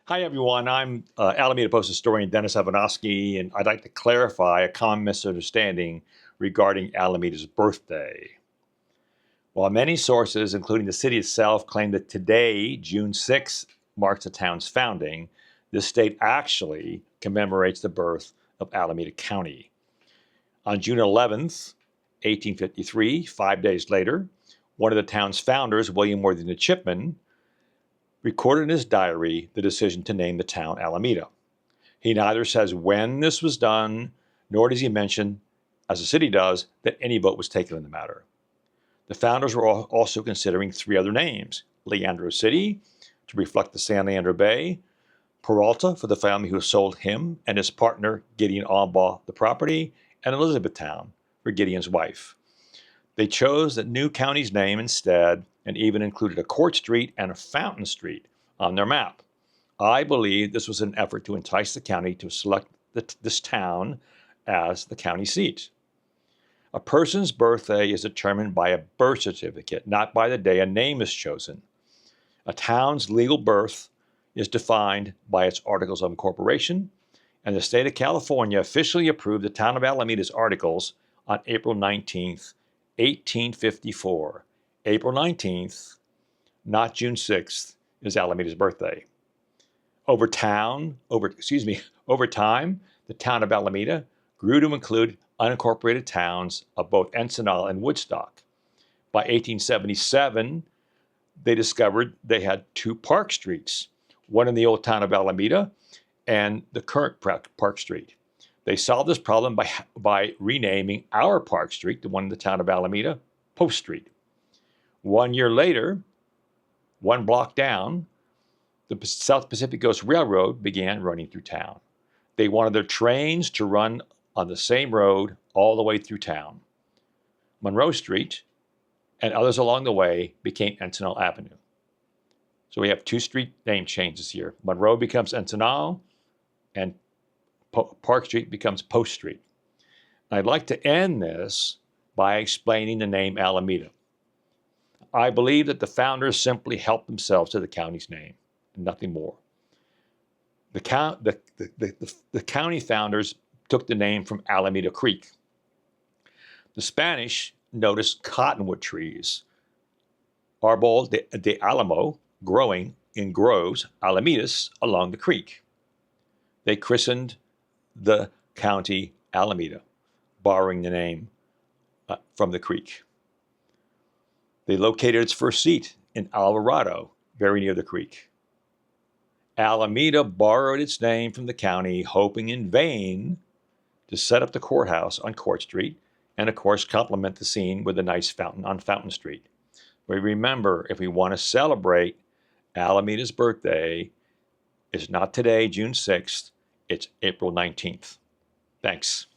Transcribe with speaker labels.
Speaker 1: Hi, everyone. I'm Alameda Post historian Dennis Evanosky, and I'd like to clarify a common misunderstanding regarding Alameda's birthday. While many sources, including the city itself, claim that today, June 6th, marks the town's founding, this state actually commemorates the birth of Alameda County. On June 11th, 1853, 5 days later, one of the town's founders, William Worthington Chipman, recorded in his diary the decision to name the town Alameda. He neither says when this was done, nor does he mention, as the city does, that any vote was taken in the matter. The founders were also considering three other names: Leandro City, to reflect the San Leandro Bay; Peralta, for the family who sold him and his partner Gideon Albaugh the property; and Elizabethtown, for Gideon's wife. They chose the new county's name instead, and even included a Court Street and a Fountain Street on their map. I believe this was an effort to entice the county to select this town as the county seat. A person's birthday is determined by a birth certificate, not by the day a name is chosen. A town's legal birth is defined by its Articles of Incorporation, and the state of California officially approved the town of Alameda's articles on April 19th, 1854. April 19th, not June 6th, is Alameda's birthday. Over time, the town of Alameda grew to include unincorporated towns of both Encinal and Woodstock. By 1877, they discovered they had two Park Streets, one in the old town of Alameda and the current Park Street. They solved this problem by renaming our Park Street, the one in the town of Alameda, Post Street. 1 year later, one block down, the South Pacific Coast Railroad began running through town. They wanted their trains to run on the same road all the way through town. Monroe Street and others along the way became Encinal Avenue. So we have two street name changes here. Monroe becomes Encinal, and Park Street becomes Post Street. I'd like to end this by explaining the name Alameda. I believe that the founders simply helped themselves to the county's name, nothing more. The county founders took the name from Alameda Creek. The Spanish noticed cottonwood trees, Arbol de Alamo, growing in groves, Alamedas, along the creek. They christened the county Alameda, borrowing the name from the creek. They located its first seat in Alvarado, very near the creek. Alameda borrowed its name from the county, hoping in vain to set up the courthouse on Court Street and, of course, complement the scene with a nice fountain on Fountain Street. But remember, if we want to celebrate Alameda's birthday, it's not today, June 6th, it's April 19th. Thanks.